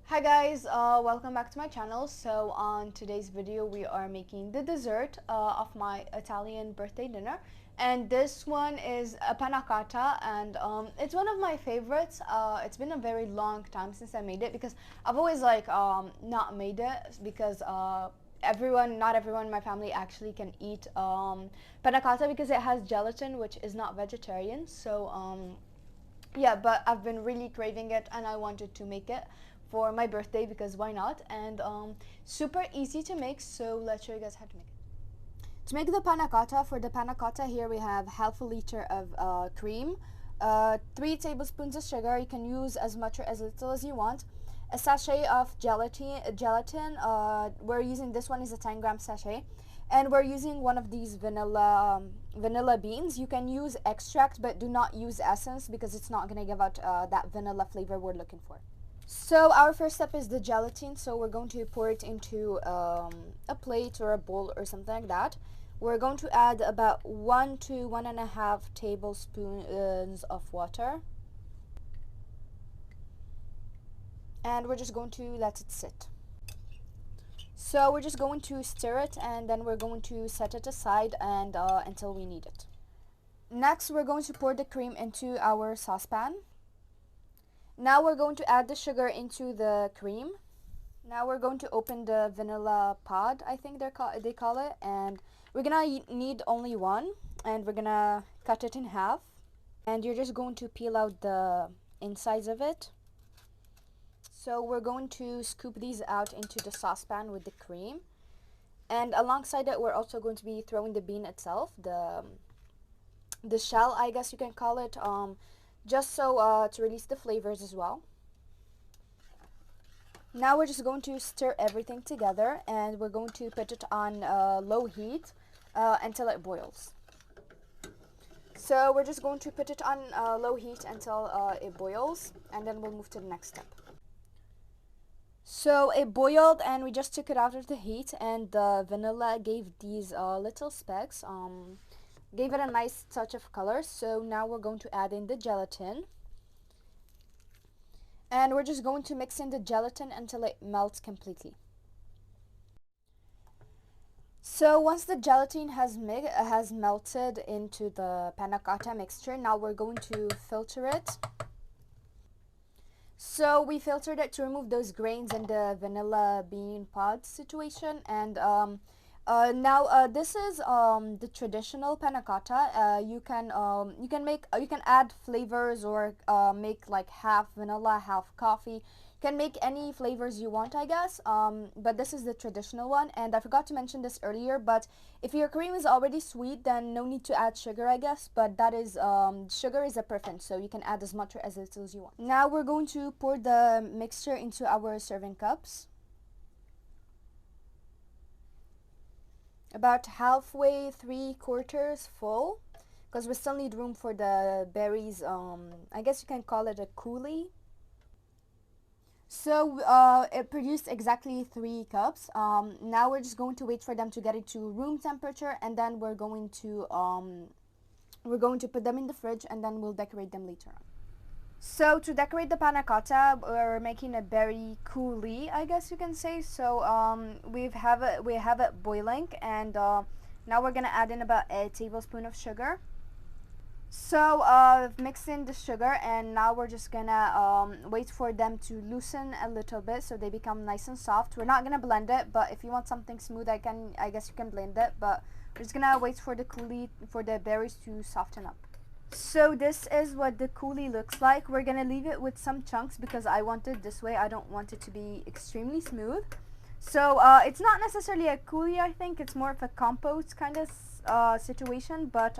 Hi guys, welcome back to my channel. So on today's video we are making the dessert of my Italian birthday dinner, and this one is a panna cotta, and it's one of my favorites. It's been a very long time since I made it because I've always not made it because not everyone in my family actually can eat panna cotta because it has gelatin, which is not vegetarian. So yeah, but I've been really craving it and I wanted to make it for my birthday because why not? And super easy to make, so let's show you guys how to make it. To make the panna cotta, for the panna cotta here we have half a liter of cream, 3 tablespoons of sugar. You can use as much or as little as you want. A sachet of gelatin. We're using, this one is a 10-gram sachet, and we're using one of these vanilla beans. You can use extract, but do not use essence because it's not going to give out that vanilla flavor we're looking for. So our first step is the gelatin. So we're going to pour it into a plate or a bowl or something like that. We're going to add about 1 to 1.5 tablespoons of water, and we're just going to let it sit. So we're just going to stir it, and then we're going to set it aside and until we need it. Next, we're going to pour the cream into our saucepan. Now we're going to add the sugar into the cream. Now we're going to open the vanilla pod, I think they call it, and we're gonna need only one, and we're gonna cut it in half. And you're just going to peel out the insides of it. So we're going to scoop these out into the saucepan with the cream, and alongside it we're also going to be throwing the bean itself, the shell, I guess you can call it, just so to release the flavors as well. Now we're just going to stir everything together, and we're going to put it on low heat until it boils. So we're just going to put it on low heat until it boils, and then we'll move to the next step. So it boiled and we just took it out of the heat, and the vanilla gave these little specks, gave it a nice touch of color. So now we're going to add in the gelatin, and we're just going to mix in the gelatin until it melts completely. So once the gelatin has melted into the panna cotta mixture, now we're going to filter it. So we filtered it to remove those grains in the vanilla bean pod situation, and now this is the traditional panna cotta. You can add flavors or make like half vanilla, half coffee. You can make any flavors you want, I guess. But this is the traditional one, and I forgot to mention this earlier. But if your cream is already sweet, then no need to add sugar, I guess. But that is sugar is a preference, so you can add as much or as little as you want. Now we're going to pour the mixture into our serving cups. About halfway, 3/4 full, because we still need room for the berries. I guess you can call it a coulis. So it produced exactly 3 cups. Now we're just going to wait for them to get it to room temperature, and then we're going to put them in the fridge, and then we'll decorate them later on. So to decorate the panna cotta, we're making a berry coulis, I guess you can say. So we have it boiling, and now we're gonna add in about a tablespoon of sugar. So mix in the sugar, and now we're just gonna wait for them to loosen a little bit so they become nice and soft. We're not gonna blend it, but if you want something smooth, I guess you can blend it. But we're just gonna wait for the coulis, for the berries to soften up. So this is what the coulis looks like. We're gonna leave it with some chunks because I want it this way. I don't want it to be extremely smooth. So it's not necessarily a coulis, I think it's more of a compote kind of situation, but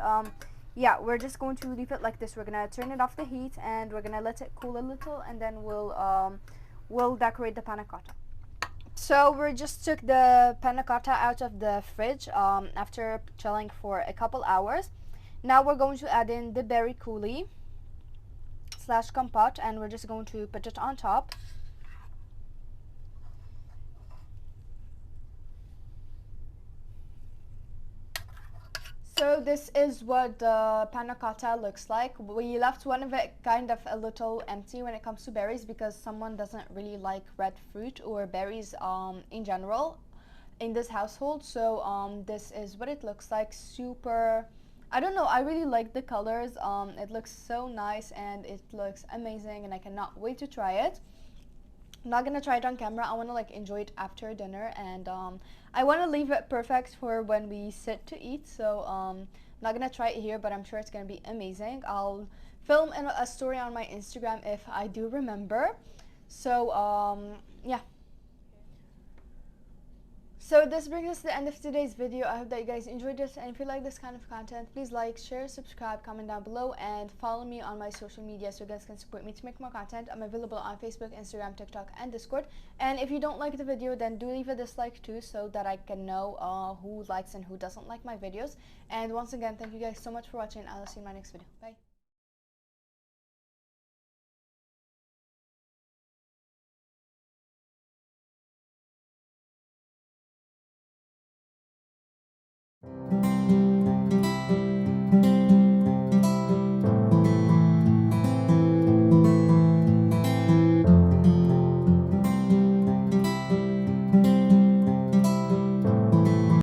yeah, we're just going to leave it like this. We're gonna turn it off the heat, and we're gonna let it cool a little, and then we'll decorate the panna cotta. So we just took the panna cotta out of the fridge after chilling for a couple hours. Now we're going to add in the berry coulis slash compote, and we're just going to put it on top. So this is what the panna cotta looks like. We left one of it kind of a little empty when it comes to berries because someone doesn't really like red fruit or berries in general in this household. So this is what it looks like. Super, I don't know, I really like the colors. It looks so nice and it looks amazing, and I cannot wait to try it. I'm not gonna try it on camera. I want to like enjoy it after dinner, and I want to leave it perfect for when we sit to eat. So I'm not gonna try it here, but I'm sure it's gonna be amazing. I'll film a story on my Instagram if I do remember. So yeah. So this brings us to the end of today's video. I hope that you guys enjoyed it, and if you like this kind of content, please like, share, subscribe, comment down below, and follow me on my social media so you guys can support me to make more content. I'm available on Facebook, Instagram, TikTok, and Discord. And if you don't like the video, then do leave a dislike too, so that I can know who likes and who doesn't like my videos. And once again, thank you guys so much for watching. I'll see you in my next video. Bye.